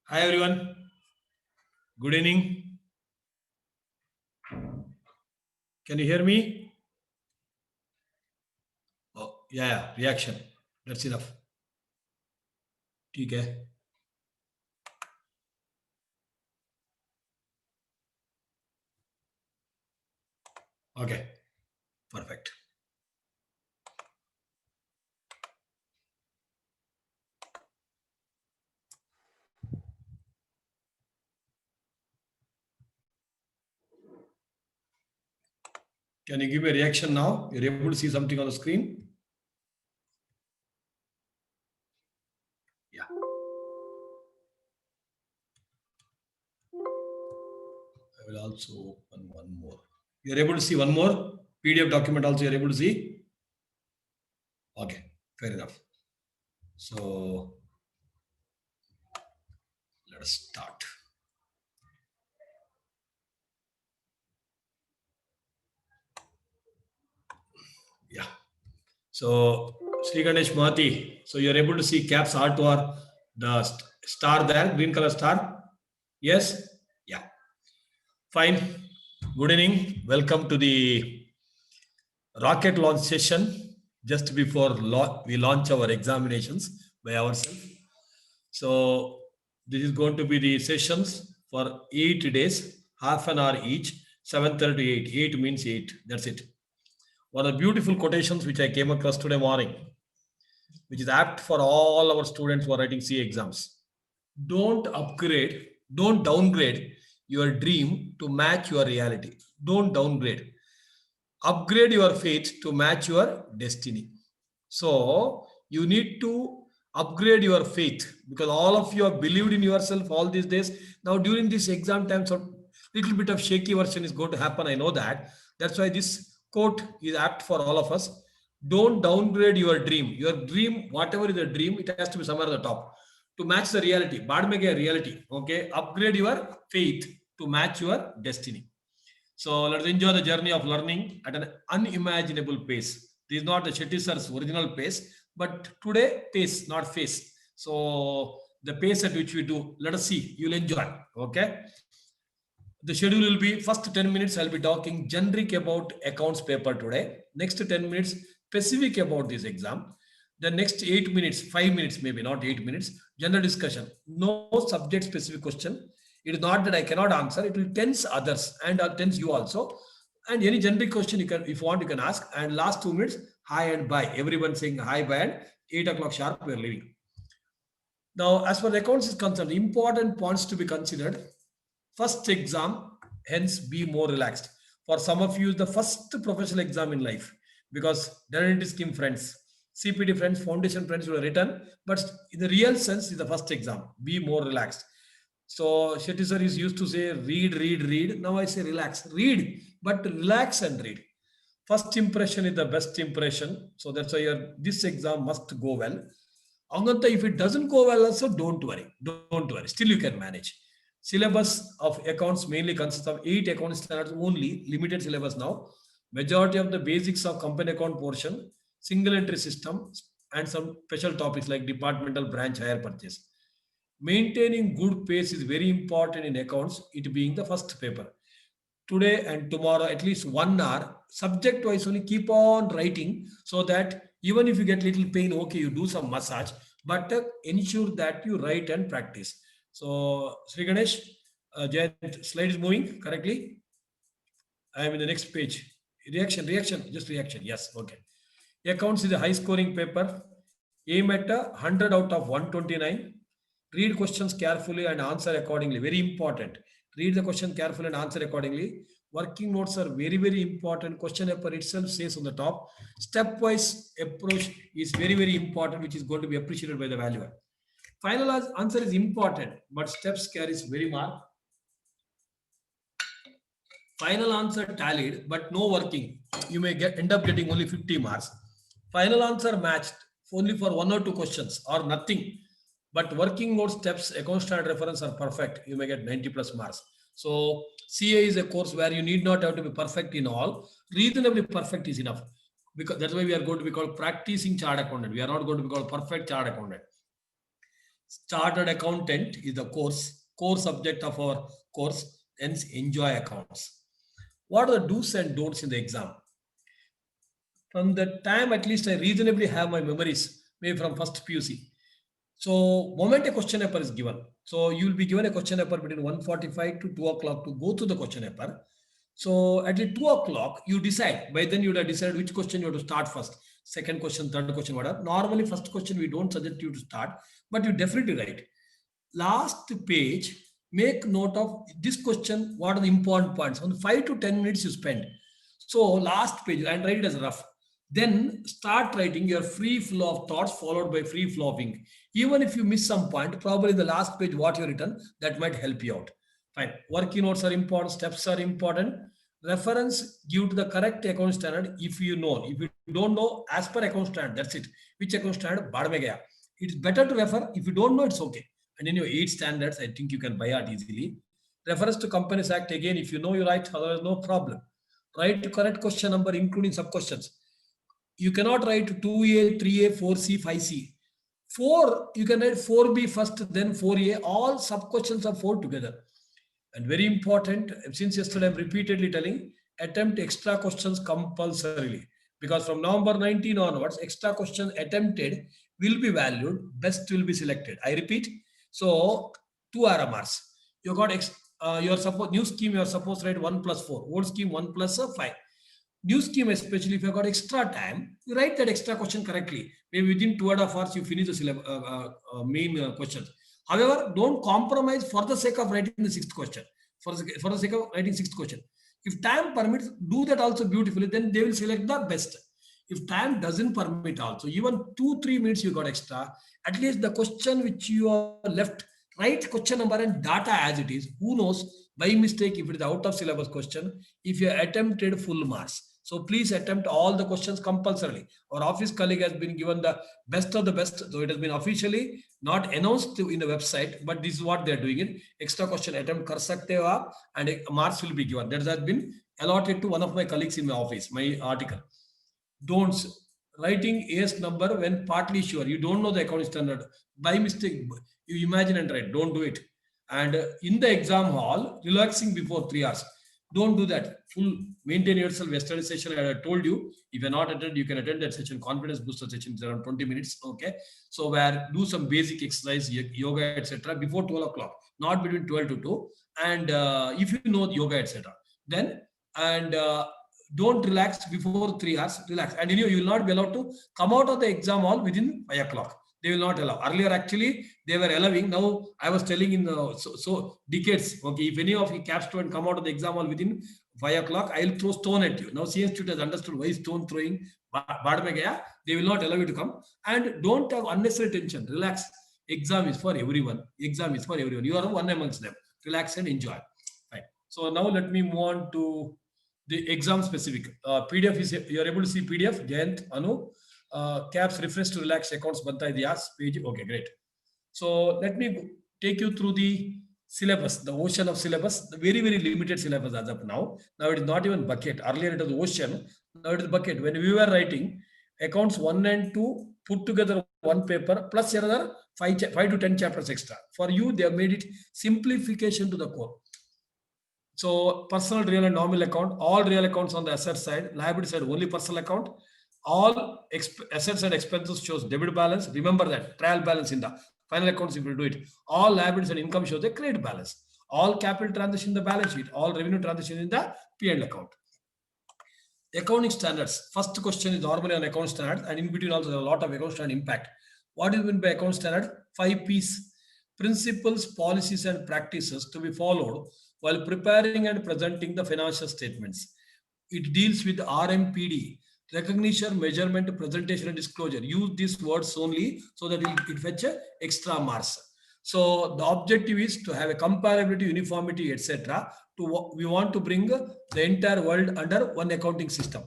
Hi everyone. Good evening. Can you hear me? Oh, yeah. Reaction. That's enough. ठीक है. Okay. Perfect. Can you give me a reaction now? You're able to see something on the screen? Yeah. I will also open one more. You're able to see one more PDF document also you're able to see? Okay. Fair enough. So let us start. Yeah. So Sri Ganesh Mahati. So you're able to see caps R to R, the star there, green color star? Yes? Yeah. Fine. Good evening. Welcome to the rocket launch session just before we launch our examinations by ourselves. So this is going to be the sessions for 8 days, half an hour each, 7:30 to 8. 8 means 8. That's it. One of the beautiful quotations which I came across today morning, which is apt for all our students who are writing CA exams. Don't downgrade your dream to match your reality. Don't downgrade. Upgrade your faith to match your destiny. So you need to upgrade your faith because all of you have believed in yourself all these days. Now during this exam time, so little bit of shaky version is going to happen. I know that. That's why this quote is apt for all of us. Don't downgrade your dream. Your dream, whatever is a dream, it has to be somewhere at the top to match the reality. Bad make a reality. Okay. Upgrade your faith to match your destiny. So let's enjoy the journey of learning at an unimaginable pace. This is not the Shetty sir's original pace, but today pace, not face. So the pace at which we do, let us see. You'll enjoy. Okay. The schedule will be first 10 minutes. I'll be talking generic about accounts paper today. Next 10 minutes specific about this exam. The next 8 minutes, 5 minutes, maybe not 8 minutes, general discussion. No subject specific question. It is not that I cannot answer. It will tense others and tense you also. And any generic question you can, if you want, you can ask. And last 2 minutes, hi and bye. Everyone saying hi, bye, and 8 o'clock sharp, we are leaving. Now, as far as accounts is concerned, important points to be considered. First exam, hence be more relaxed. For some of you, the first professional exam in life because identity scheme friends, CPT friends, foundation friends will have written, but in the real sense, is the first exam. Be more relaxed. So Shetty sir is used to say read, read, read. Now I say relax, read, but relax and read. First impression is the best impression. So that's why this exam must go well. Anganta, if it doesn't go well, also don't worry. Don't worry. Still you can manage. Syllabus of accounts mainly consists of 8 account standards only, limited syllabus now. Majority of the basics of company account portion, single entry system, and some special topics like departmental branch hire purchase. Maintaining good pace is very important in accounts, it being the first paper. Today and tomorrow, at least 1 hour, subject wise only keep on writing so that even if you get little pain, okay, you do some massage, but ensure that you write and practice. So, Sri Ganesh, Jayant, slide is moving correctly. I am in the next page. Reaction, just reaction. Yes, okay. Accounts is a high scoring paper. Aim at 100 out of 129. Read questions carefully and answer accordingly. Very important. Read the question carefully and answer accordingly. Working notes are very, very important. Question paper itself says on the top. Stepwise approach is very, very important, which is going to be appreciated by the valuer. Final answer is important, but steps carries very mark. Final answer tallied, but no working. You may end up getting only 50 marks. Final answer matched only for 1 or 2 questions or nothing. But working note steps, account standard reference are perfect. You may get 90 plus marks. So CA is a course where you need not have to be perfect in all. Reasonably perfect is enough. Because that's why we are going to be called practicing chart accountant. We are not going to be called perfect chart accountant. Chartered accountant is the core subject of our course, hence enjoy accounts. What are the do's and don'ts in the exam? From the time at least I reasonably have my memories, maybe from first PUC. So, moment a question paper is given. So, you will be given a question paper between 1:45 to 2 o'clock to go through the question paper. So, at 2 o'clock, you decide. By then, you would have decided which question you have to start first. Second question, third question, whatever. Normally, first question, we don't suggest you to start, but you definitely write. Last page, make note of this question. What are the important points? On 5 to 10 minutes you spend. So, last page, and write it as rough. Then start writing your free flow of thoughts followed by free flow of ink. Even if you miss some point, probably the last page what you've written, that might help you out. Fine. Working notes are important, steps are important. Reference give to the correct account standard if you know. If you don't know, as per account standard, that's it. Which account standard? Baad mein gaya. It's better to refer. If you don't know, it's okay. And in your 8 standards, I think you can buy out easily. Reference to Companies Act again, if you know, you write, otherwise no problem. Write correct question number, including sub questions. You cannot write 2A, 3A, 4C, 5C. 4, you can write 4B first, then 4A. All sub questions are 4 together. And very important, since yesterday I'm repeatedly telling, attempt extra questions compulsorily. Because from November 19 onwards, extra questions attempted will be valued, best will be selected. I repeat, so 2 RMRs. You got your suppose new scheme, you are supposed to write 1 plus 4, old scheme 1 plus 5. New scheme, especially if you have got extra time, you write that extra question correctly. Maybe within 2.5 hours, you finish the main questions. However, don't compromise for the sake of writing the 6th question. For the sake of writing 6th question. If time permits, do that also beautifully, then they will select the best. If time doesn't permit also, even 2-3 minutes you got extra, at least the question which you are left, write question number and data as it is. Who knows, by mistake, if it is out of syllabus question, if you attempted full marks. So please attempt all the questions compulsorily. Our office colleague has been given the best of the best. So it has been officially not announced in the website, but this is what they are doing it. Extra question attempt kar sakte ho aap, and marks will be given. That has been allotted to one of my colleagues in my office, my article. Don'ts. Writing AS number when partly sure. You don't know the accounting standard. By mistake, you imagine and write. Don't do it. And in the exam hall, relaxing before 3 hours. Don't do that. Full maintain yourself. Yesterday session, I told you, if you're not attended, you can attend that session. Confidence booster session is around 20 minutes. Okay. So where do some basic exercise, yoga, etc. before 12 o'clock, not between 12 to 2. And if you know yoga, etc. Then don't relax before 3 hours. Relax. And you will not be allowed to come out of the exam hall within 5 o'clock. They will not allow. Earlier, actually, they were allowing. Now, I was telling in decades, okay, if any of you CAP student come out of the exam hall within 5 o'clock, I will throw stone at you. Now, CS student has understood why stone throwing. They will not allow you to come. And don't have unnecessary tension. Relax. Exam is for everyone. Exam is for everyone. You are one amongst them. Relax and enjoy. Right. So now let me move on to the exam specific. PDF is, you are able to see PDF. Jayant, Anu. CAPS refresh to relax accounts banta idiyas page. Okay, great. So let me take you through the syllabus, the ocean of syllabus, the very, very limited syllabus as of now. Now it is not even bucket. Earlier it was ocean. Now it is bucket. When we were writing accounts 1 and 2 put together one paper plus another 5 to 10 chapters extra. For you, they have made it simplification to the core. So personal, real and nominal account, all real accounts on the asset side, liability side, only personal account. All assets and expenses shows debit balance. Remember that trial balance in the final accounts if you do it. All liabilities and income shows the credit balance. All capital transaction in the balance sheet. All revenue transaction in the P&L account. Accounting standards. First question is normally on account standards, and in between also there are a lot of account standard impact. What do you mean by account standard? 5 P's. Principles, policies, and practices to be followed while preparing and presenting the financial statements. It deals with RMPD. Recognition, measurement, presentation, and disclosure. Use these words only so that it fetch extra marks. So the objective is to have a comparability, uniformity, etc. We want to bring the entire world under one accounting system.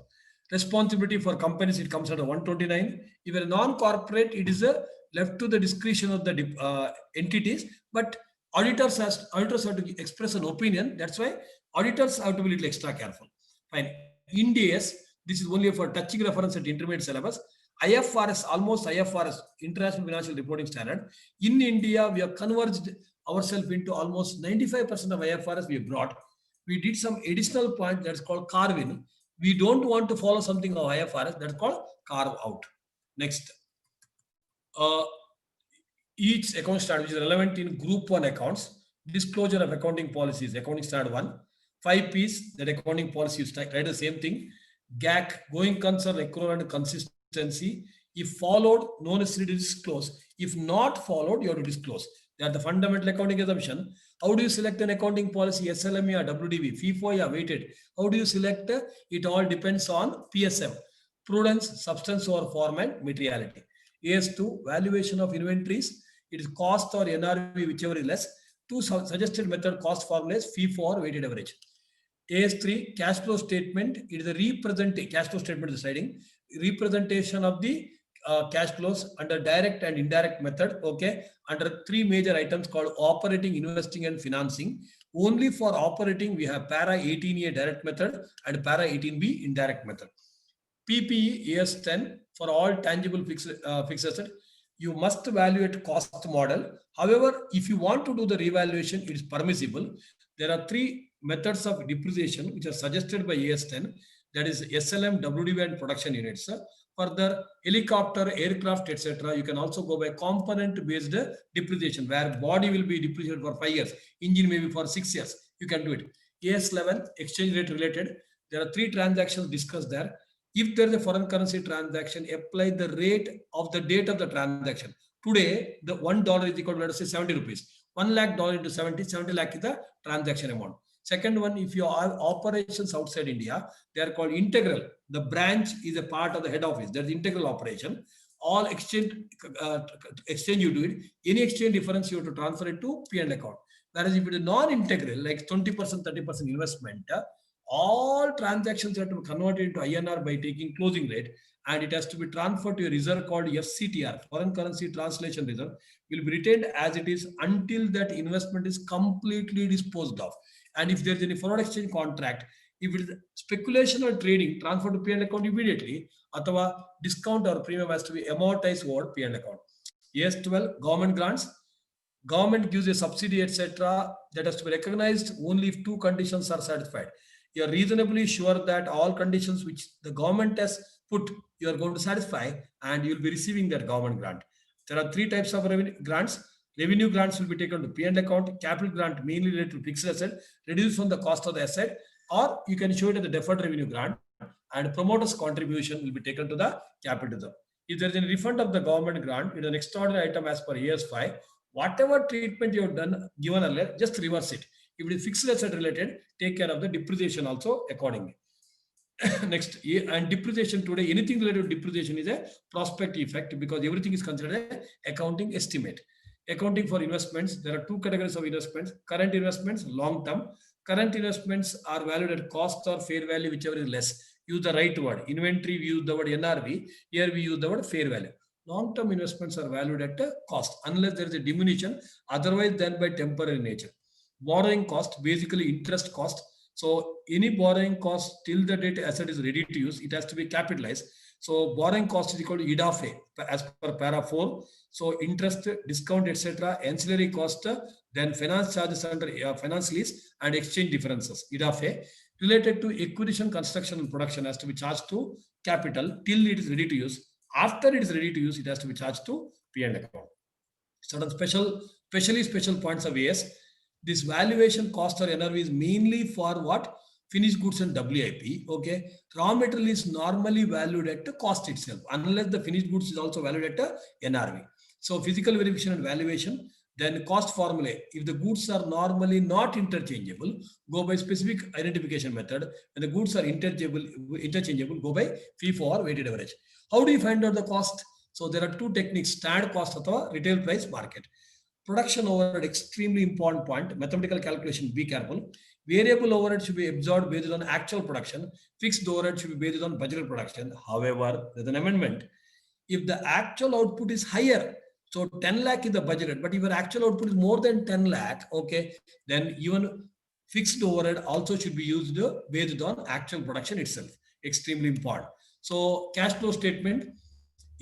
Responsibility for companies, it comes under 129. If a non-corporate, it is left to the discretion of the entities, but auditors have to express an opinion. That's why auditors have to be a little extra careful. Fine. In DS, this is only for touching reference at intermediate syllabus. IFRS, almost IFRS, International Financial Reporting Standard. In India, we have converged ourselves into almost 95% of IFRS we brought. We did some additional point that's called carve in. We don't want to follow something of IFRS, that's called carve out. Next. Each account standard which is relevant in group 1 accounts, disclosure of accounting policies, accounting standard 1, 5 P's, that accounting policy is write the same thing. GAC, going concern, accrual and consistency. If followed, no necessity to disclose. If not followed, you have to disclose. They are the fundamental accounting assumption. How do you select an accounting policy, SLM or WDV, FIFO or weighted? How do you select? It all depends on PSM, prudence, substance over form and materiality. AS2, valuation of inventories. It is cost or NRV, whichever is less. Two suggested method cost formulas, FIFO or weighted average. AS3, cash flow statement. It is a representation, cash flow statement is deciding, representation of the cash flows under direct and indirect method, okay, under 3 major items called operating, investing and financing. Only for operating, we have para 18A direct method and para 18B indirect method. PPE AS10, for all tangible fixed asset, you must evaluate cost model. However, if you want to do the revaluation, it is permissible. There are 3 methods of depreciation which are suggested by AS10, that is SLM, WDV and production units. Further, helicopter, aircraft, etc., you can also go by component based depreciation, where body will be depreciated for 5 years, engine maybe for 6 years. You can do it. AS11, exchange rate related. There are 3 transactions discussed there. If there is a foreign currency transaction, apply the rate of the date of the transaction. Today, the $1 is equal to, let us say, 70 rupees. $1 lakh into 70 lakh is the transaction amount. Second one, if you have operations outside India, they are called integral. The branch is a part of the head office. There's integral operation. All exchange you do it. Any exchange difference, you have to transfer it to P&L account. Whereas if it is non-integral, like 20%, 30% investment, all transactions have to be converted into INR by taking closing rate, and it has to be transferred to a reserve called FCTR, foreign currency translation reserve, will be retained as it is until that investment is completely disposed of. And if there is any foreign exchange contract, if it is speculation or trading, transfer to P&L account immediately, or discount or premium has to be amortized over P&L account. AS12, government grants. Government gives a subsidy, etc., that has to be recognized only if 2 conditions are satisfied. You are reasonably sure that all conditions which the government has put, you are going to satisfy, and you will be receiving that government grant. There are 3 types of grants. Revenue grants will be taken to P&L account. Capital grant mainly related to fixed asset, reduced from the cost of the asset, or you can show it as the deferred revenue grant, and promoter's contribution will be taken to the capital reserve. If there is a refund of the government grant, it is an extraordinary item as per AS5. Whatever treatment you have done given earlier, just reverse it. If it is fixed asset related, take care of the depreciation also accordingly. Next, and depreciation today, anything related to depreciation is a prospect effect, because everything is considered an accounting estimate. Accounting for investments, there are 2 categories of investments: current investments, long term. Current investments are valued at cost or fair value, whichever is less. Use the right word. Inventory, we use the word NRV. Here we use the word fair value. Long-term investments are valued at a cost unless there is a diminution, otherwise than by temporary nature. Borrowing cost, basically interest cost. So any borrowing cost till the date asset is ready to use, it has to be capitalized. So borrowing cost is equal to IDAFE as per para 4. So interest, discount, etc., ancillary cost, then finance charges under finance lease and exchange differences, IDAFE, related to acquisition, construction and production has to be charged to capital till it is ready to use. After it is ready to use, it has to be charged to P&L account. Certain special points of AS. This valuation cost or NRV is mainly for what? Finished goods and WIP. Okay. Raw material is normally valued at the cost itself, unless the finished goods is also valued at a NRV. So physical verification and valuation. Then cost formula. If the goods are normally not interchangeable, go by specific identification method. When the goods are interchangeable, go by FIFO or weighted average. How do you find out the cost? So there are 2 techniques: standard cost or retail price market. Production overhead, extremely important point. Mathematical calculation, be careful. Variable overhead should be absorbed based on actual production. Fixed overhead should be based on budgeted production. However, there's an amendment. If the actual output is higher, so 10 lakh is the budgeted, but if your actual output is more than 10 lakh, okay, then even fixed overhead also should be used based on actual production itself. Extremely important. So cash flow statement.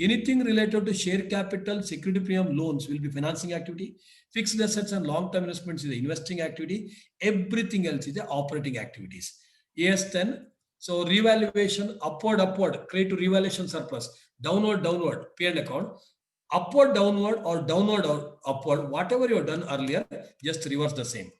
Anything related to share capital, security premium loans will be financing activity. Fixed assets and long-term investments is the investing activity. Everything else is the operating activities. AS10, so revaluation, upward, credit to revaluation surplus, downward, P&L account, upward, downward, or downward or upward, whatever you have done earlier, just reverse the same.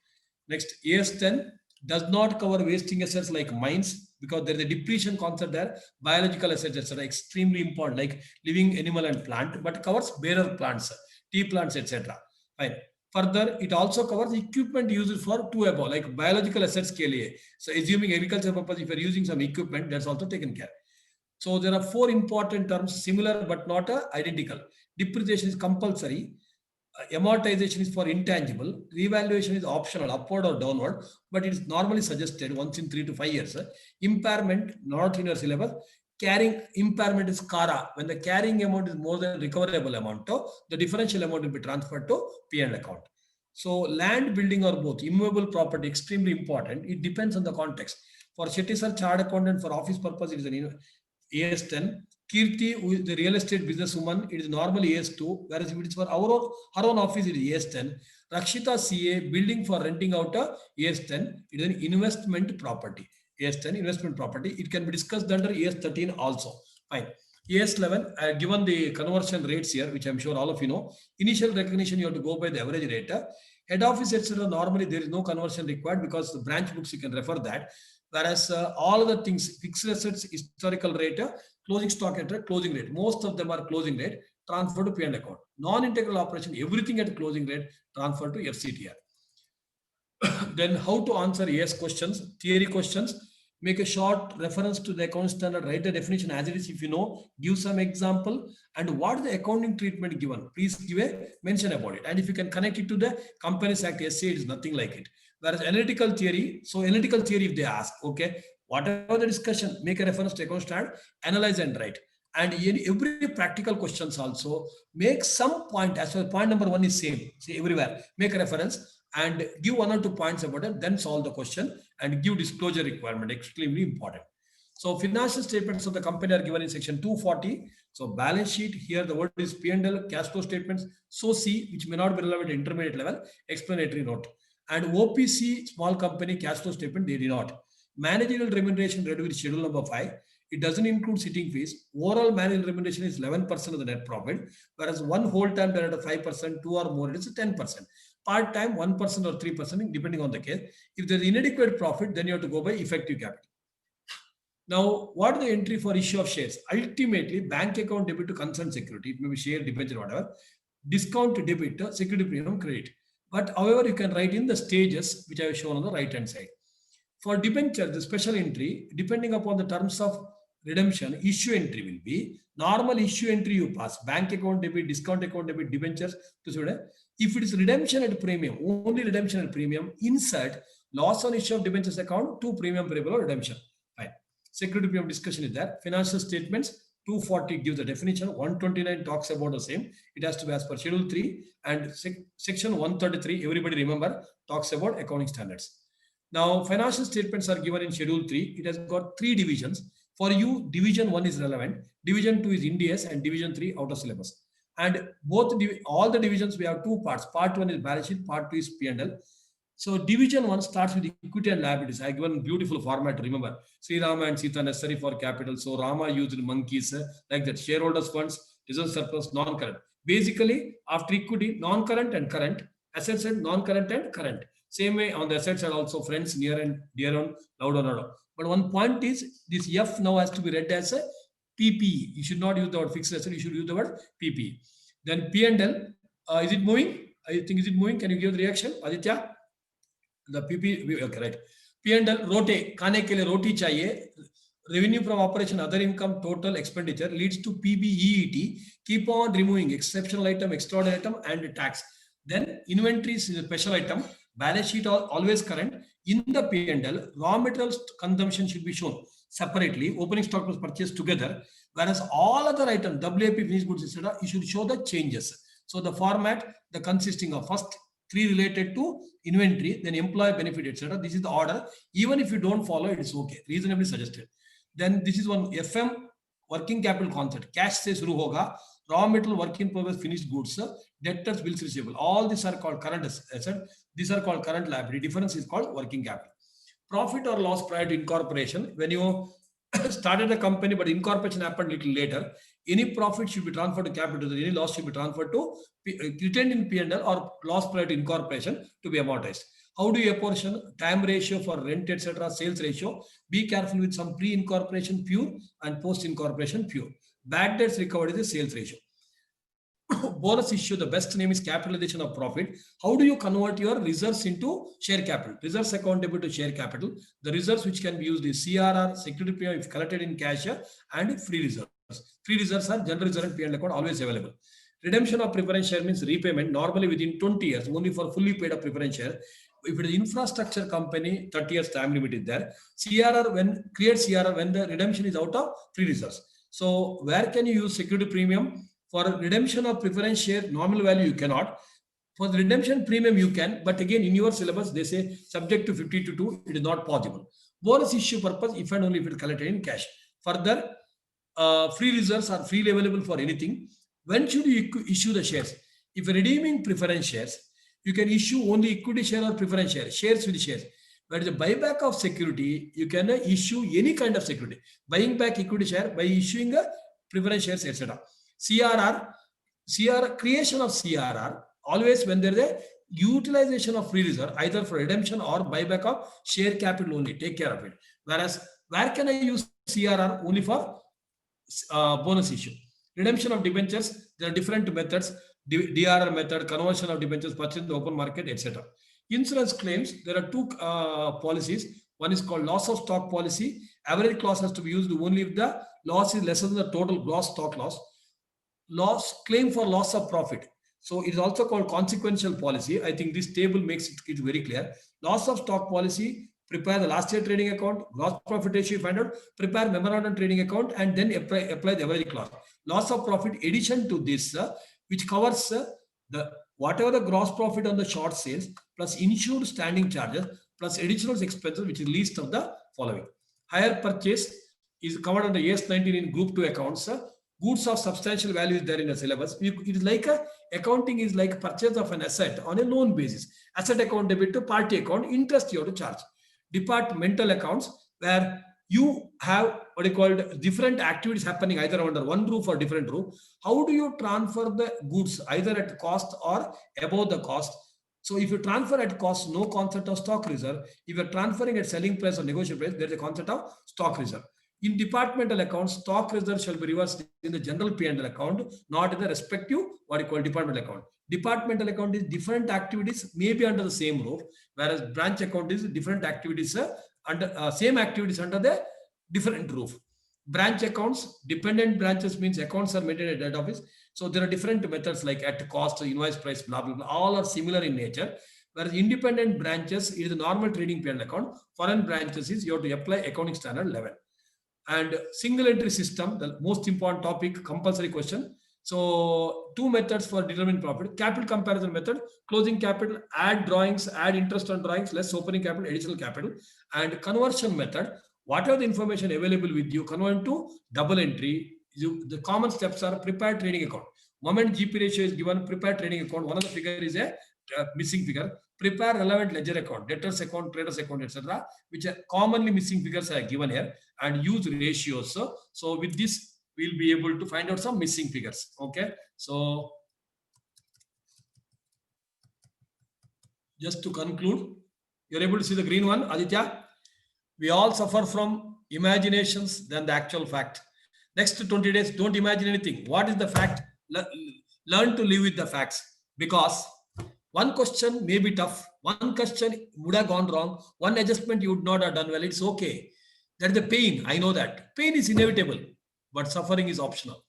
Next, AS10 does not cover wasting assets like mines because there is a depletion concept there. Biological assets are extremely important, like living animal and plant, but covers bearer plants, tea plants, etc. Fine. Further, it also covers equipment used for two above, like biological assets ke liye. So, assuming agriculture purpose, if you are using some equipment, that's also taken care. So, there are four important terms, similar but not identical. Depreciation is compulsory. Amortization is for intangible. Revaluation is optional, upward or downward, but it is normally suggested once in 3 to 5 years. Impairment, not in your syllabus. Carrying impairment is CARA. When the carrying amount is more than recoverable amount, the differential amount will be transferred to P&L account. So land, building, or both, immovable property, extremely important. It depends on the context. For Shetty sir, chart accountant for office purpose, it is an AS10. Kirti, who is the real estate businesswoman, it is normally AS2, whereas if it is for her own office, it is AS10. Rakshita CA, building for renting out a AS10, it is an investment property. AS10, investment property. It can be discussed under AS13 also. Fine. AS11, I have given the conversion rates here, which I'm sure all of you know. Initial recognition, you have to go by the average rate. Head office, etc. Normally, there is no conversion required because the branch books, you can refer that. Whereas all other things, fixed assets, historical rate, closing stock at closing rate. Most of them are closing rate, transfer to P&L account. Non-integral operation, everything at closing rate, transfer to FCTR. Then how to answer yes questions, theory questions. Make a short reference to the account standard, write the definition as it is if you know, give some example, and what the accounting treatment given. Please give a mention about it. And if you can connect it to the Companies Act, SA, it is nothing like it. Whereas analytical theory, so analytical theory, if they ask, okay, whatever the discussion, make a reference to account standard, analyze and write. And in every practical questions also, make some point, as well point number one is same, say everywhere, make a reference and give 1 or 2 points about it, then solve the question and give disclosure requirement, extremely important. So financial statements of the company are given in section 240. So balance sheet, here the word is P&L, cash flow statements, so C, which may not be relevant at intermediate level, explanatory note. And OPC, small company cash flow statement, they did not. Managerial remuneration read with schedule number 5. It doesn't include sitting fees. Overall managerial remuneration is 11% of the net profit, whereas one whole time director 5%, two or more, it is 10%. Part-time 1% or 3%, depending on the case. If there's inadequate profit, then you have to go by effective capital. Now, what is the entry for issue of shares? Ultimately, bank account debit to concerned security, it may be share, debenture, whatever. Discount to debit, security premium, credit. But however, you can write in the stages, which I have shown on the right-hand side. For debenture, the special entry, depending upon the terms of redemption, issue entry will be normal issue entry you pass, bank account debit, discount account debit, debentures to student. If it is redemption at premium, only redemption at premium, insert loss on issue of debentures account to premium payable or redemption. Fine. Security premium discussion is there. Financial statements, 240 gives the definition, 129 talks about the same. It has to be as per schedule 3 and section 133, everybody remember, talks about accounting standards. Now, financial statements are given in schedule 3. It has got 3 divisions. For you, division 1 is relevant, division 2 is Ind AS, and division 3 out of syllabus. And all the divisions, we have 2 parts. Part 1 is balance sheet, part 2 is P&L. So division 1 starts with equity and liabilities. I given beautiful format, remember. Sri Rama and Sita necessary for capital. So Rama used monkeys like that. Shareholders funds, reserve surplus, non-current. Basically, after equity, non-current and current. Assets and non-current and current. Same way on the asset side also, friends, near and dear on, loud or not. But one point is, this F now has to be read as a PPE. You should not use the word fixed asset, you should use the word PPE. Then P&L, is it moving? I think, is it moving? Can you give the reaction, Aditya? The PP, okay, right. P&L, rote, खाने के लिए रोटी चाहिए. Revenue from operation, other income, total expenditure leads to PBEET. Keep on removing exceptional item, extraordinary item, and tax. Then inventories is a special item. Balance sheet always current. In the P&L, raw materials consumption should be shown separately. Opening stock was purchased together. Whereas all other items, WAP, finished goods, etc., you should show the changes. So the format, the consisting of first 3 related to inventory, then employee benefit, etc. This is the order. Even if you don't follow, it is okay. Reasonably suggested. Then this is one FM. Working capital concept, cash से शुरू होगा, raw material, work in progress, finished goods, debtors, bills receivable. All these are called current asset. These are called current liability. Difference is called working capital. Profit or loss prior to incorporation. When you started a company but incorporation happened little later, any profit should be transferred to capital, any loss should be transferred to retained in P&L or loss prior to incorporation to be amortized. How do you apportion? Time ratio for rent, etc., sales ratio. Be careful with some pre-incorporation pure and post-incorporation pure. Bad debts recovered is a sales ratio. Bonus issue, the best name is capitalization of profit. How do you convert your reserves into share capital? Reserves accountable to share capital. The reserves which can be used is CRR, security premium if collected in cash, and free reserves. Free reserves are general reserve and P&L account always available. Redemption of preference share means repayment normally within 20 years, only for fully paid up preference share. If it is infrastructure company, 30 years time limit is there. CRR, when create CRR when the redemption is out of free reserves. So where can you use security premium? For redemption of preference share, nominal value you cannot. For the redemption premium you can, but again in your syllabus they say subject to 50 to 2, it is not possible. Bonus issue purpose if and only if it is collected in cash. Further, free reserves are freely available for anything. When should you issue the shares? If you're redeeming preference shares, you can issue only equity share or preference share, shares with shares. But the buyback of security, you can issue any kind of security. Buying back equity share by issuing a preference shares, etc. Creation of CRR, always when there is a utilization of free reserve, either for redemption or buyback of share capital only, take care of it. Whereas, where can I use CRR? Only for bonus issue. Redemption of debentures, there are different methods, DRR method, conversion of debentures, purchase in the open market, etc. Insurance claims, there are two policies. One is called loss of stock policy. Average clause has to be used only if the loss is lesser than the total gross stock loss. Claim for loss of profit. So it is also called consequential policy. I think this table makes it very clear. Loss of stock policy, prepare the last year trading account, gross profit ratio you find out, prepare memorandum trading account, and then apply the average clause. Loss of profit addition to this, which covers the whatever the gross profit on the short sales plus insured standing charges plus additional expenses, which is least of the following. Hire purchase is covered under AS19 in Group 2 accounts. Goods of substantial value is there in the syllabus. It is like accounting is like purchase of an asset on a loan basis. Asset account debit to party account, interest you have to charge. Departmental accounts where you have what you call different activities happening either under one roof or different roof. How do you transfer the goods either at cost or above the cost? So if you transfer at cost, no concept of stock reserve. If you're transferring at selling price or negotiable price, there's a concept of stock reserve. In departmental accounts, stock reserve shall be reversed in the general P&L account, not in the respective what you call departmental account. Departmental account is different activities maybe under the same roof, whereas branch account is different activities under same activities under the different roof. Branch accounts, dependent branches means accounts are maintained at head office. So there are different methods like at cost, invoice price, blah, blah, blah. All are similar in nature. Whereas independent branches is a normal trading P&L account. Foreign branches is you have to apply accounting standard 11. And single entry system, the most important topic, compulsory question. So two methods for determining profit. Capital comparison method, closing capital, add drawings, add interest on drawings, less opening capital, additional capital. And conversion method, whatever the information available with you, convert to double entry. The common steps are prepare trading account. Moment GP ratio is given, prepare trading account. One of the figure is a missing figure. Prepare relevant ledger account, debtors account, traders account, etc., which are commonly missing figures are given here, and use ratios. So with this, we'll be able to find out some missing figures. Okay. So just to conclude, you're able to see the green one, Aditya. We all suffer from imaginations than the actual fact. Next 20 days, don't imagine anything. What is the fact? Learn to live with the facts, because one question may be tough. One question would have gone wrong. One adjustment you would not have done well. It's okay. That is the pain. I know that. Pain is inevitable, but suffering is optional.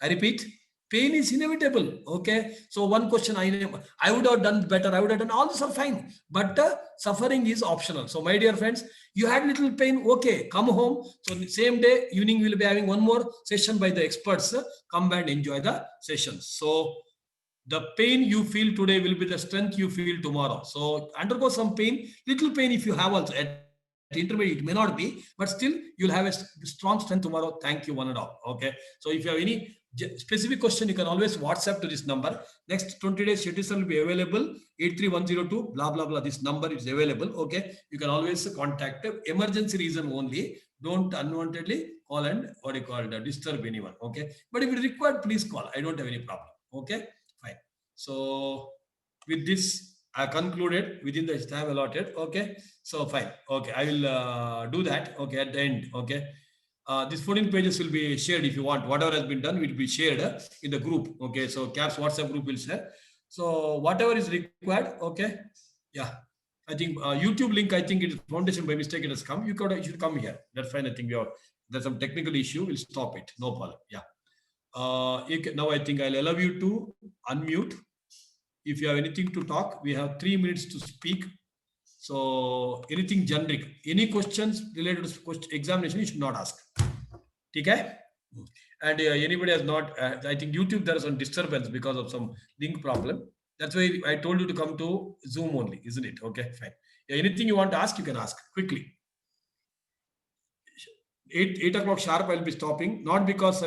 I repeat, pain is inevitable. Okay. So one question I would have done better. I would have done all this are fine, but suffering is optional. So my dear friends, you had little pain. Okay. Come home. So the same day, evening, we will be having one more session by the experts. Come and enjoy the sessions. So the pain you feel today will be the strength you feel tomorrow. So undergo some pain, little pain if you have also at intermediate, it may not be, but still you'll have a strong strength tomorrow. Thank you, one and all. Okay. So if you have any specific question, you can always WhatsApp to this number. Next 20 days, schedule will be available. 83102, blah, blah, blah. This number is available. Okay. You can always contact. Emergency reason only. Don't unwantedly call and what you call disturb anyone. Okay. But if it is required, please call. I don't have any problem. Okay. Fine. So with this, I concluded within the time allotted. Okay. So fine. Okay. I will do that. Okay. At the end. Okay. These 14 pages will be shared if you want. Whatever has been done will be shared in the group. Okay. So CAPS WhatsApp group will share. So whatever is required. Okay. Yeah. I think YouTube link, I think it is foundation by mistake. It has come. You should come here. That's fine. I think there's some technical issue. We'll stop it. No problem. Yeah. Now I think I'll allow you to unmute. If you have anything to talk, we have 3 minutes to speak. So anything generic, any questions related to examination, you should not ask. Okay? And anybody has not, I think YouTube, there is some disturbance because of some link problem. That's why I told you to come to Zoom only, isn't it? Okay, fine. Anything you want to ask, you can ask quickly. 8 o'clock sharp, I'll be stopping. Not because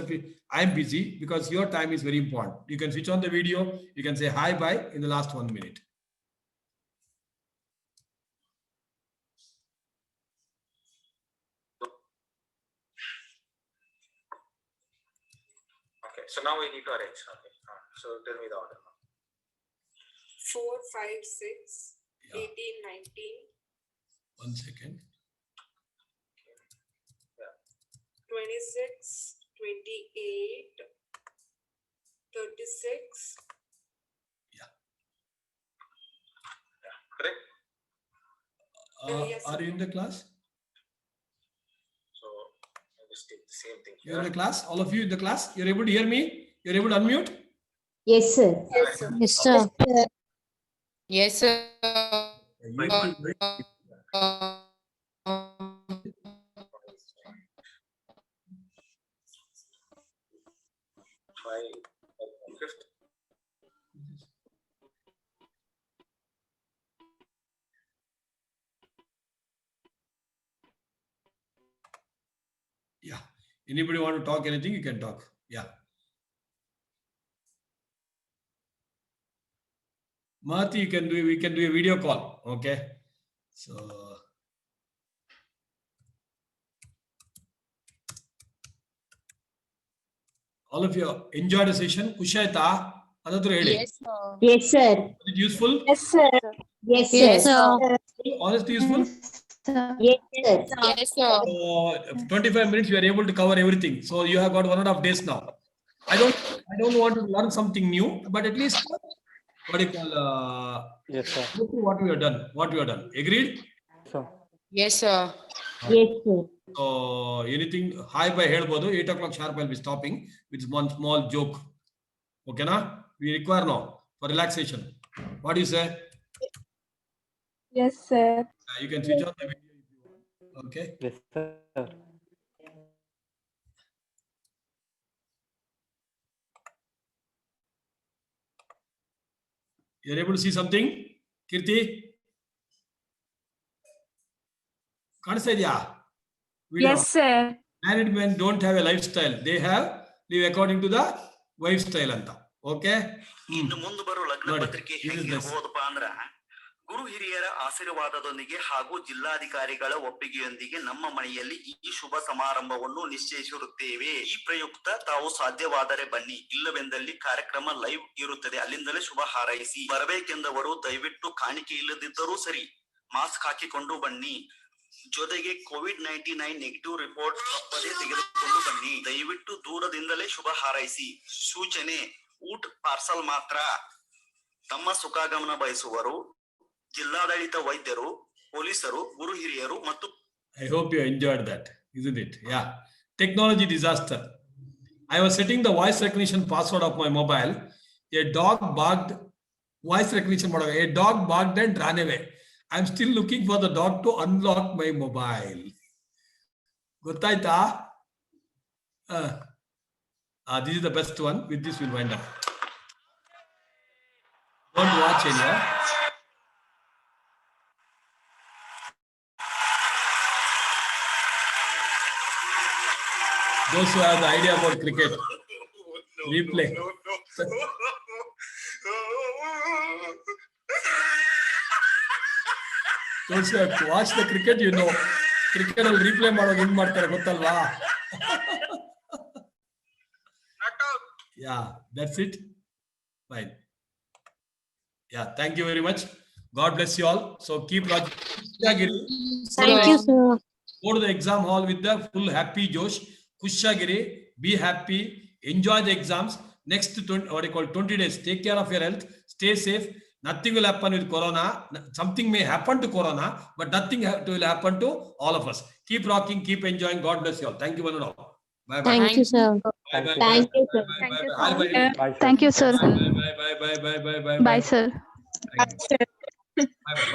I'm busy, because your time is very important. You can switch on the video. You can say hi, bye in the last 1 minute. Okay, so now we need to arrange. Okay, so tell me the order. 4, 5, 6, Yeah. 18, 19. 1 second. 26, 28, 36. Correct? Yes, Are you in the class? So I just take the same thing You're in here. the class? All of you in the class? You're able to hear me? You're able to unmute? Yes, sir. Yes, sir. Yes, sir. Yes, sir. Five, fifth. Yeah. Anybody want to talk anything? You can talk. Yeah. Mahati, we can do a video call. Okay. So all of you enjoy the session. Kushaita, Adatu ready. Yes, sir. Yes, sir. Was it useful? Yes, sir. Yes, Yes, sir. sir. Honestly useful? Yes, sir. Yes, sir. So 25 minutes, you are able to cover everything. So you have got 1.5 days now. I don't want to learn something new, but at least what do you call Yes, sir. what we have done. Agreed? So, Yes, sir. Yes, sir. So anything high by helbodu 8 o'clock sharp I'll be stopping with one small joke. Okay, na? We require now for relaxation. What do you say? Yes, sir. You can switch on the video if you want. Okay. yes, sir. You're able to see something? Kirti? Kanasaiya? Yes, sir. Married men don't have a lifestyle. They live according to the wife style anta. Okay? ಇನ್ನು ಮುಂದೆ ಬರೋ ಲಗ್ನ ನೋಡಿ, ಪತ್ರಿಕೆ this is ಹೆಂಗಿರಬಹುದಪ್ಪ ಅಂದ್ರ ಗುರು ಹಿರಿಯರ ಆಶೀರ್ವಾದದೊಂದಿಗೆ ಹಾಗೂ ಜಿಲ್ಲಾಧಿಕಾರಿಗಳ ಒಪ್ಪಿಗೆಯೊಂದಿಗೆ ನಮ್ಮ ಮನೆಯಲ್ಲಿ ಈ ಶುಭ ಸಮಾರಂಭವನ್ನು ನಿಶ್ಚಯಿಸಿರುತ್ತೇವೆ. ಈ ಪ್ರಯುಕ್ತ ತಾವು ಸಾಧ್ಯವಾದರೆ ಬನ್ನಿ, ಇಲ್ಲವೆಂದಲ್ಲಿ ಕಾರ್ಯಕ್ರಮ ಲೈವ್ ಇರುತ್ತದೆ, ಅಲ್ಲಿಂದಲೇ ಶುಭ ಹಾರೈಸಿ. ಬರಬೇಕೆಂದವರು ದಯವಿಟ್ಟು ಕಾಣಿಕೆ ಇಲ್ಲದಿದ್ದರೂ ಸರಿ ಮಾಸ್ಕ್ ಹಾಕಿಕೊಂಡು ಬನ್ನಿ. ಜೊತೆಗೆ COVID-19 ನೆಗೆಟಿವ್ ರಿಪೋರ್ಟ್ ತಪ್ಪದೇ ತೆಗೆದುಕೊಂಡು ಬನ್ನಿ. ದಯವಿಟ್ಟು ದೂರದಿಂದಲೇ ಶುಭ ಹಾರೈಸಿ. ಸೂಚನೆ: ಊಟ ಪಾರ್ಸಲ್ ಮಾತ್ರ. ತಮ್ಮ ಸುಖಾಗಮನ ಬಯಸುವರು ಜಿಲ್ಲಾಡಳಿತ ವೈದ್ಯರು, ಪೊಲೀಸರು, ಗುರು ಹಿರಿಯರು ಮತ್ತು I hope you enjoyed that, isn't it? Yeah. Technology disaster. I was setting the voice recognition password of my mobile. A dog barked, voice recognition model. A dog barked and ran away. I'm still looking for the dog to unlock my mobile. Gottaita? This is the best one. With this, we'll wind up. Don't watch any. those who have the idea about cricket. Replay. Those who have watched the cricket, you know, cricket ಅಲ್ಲಿ replay ಮಾಡೋದು ಹೆಂಗ್ ಮಾಡ್ತಾರೆ ಗೊತ್ತಲ್ವಾ? Not out. Yeah, that's it. Fine. Yeah, thank you very much. God bless you all. So keep watching. Thank you, sir. Go to the exam hall with the full happy Josh. Kushagiri, be happy, enjoy the exams. Next 20 days, take care of your health, stay safe. Nothing will happen with corona. Something may happen to corona, but nothing will happen to all of us. Keep rocking, keep enjoying. God bless you all. Thank you, one and all. Bye bye. Thank you, sir. Bye bye. Thank you, sir. Bye bye. Thank you, Bye sir. Thank you, sir. bye. Bye bye. Bye bye. Bye, sir. Bye bye.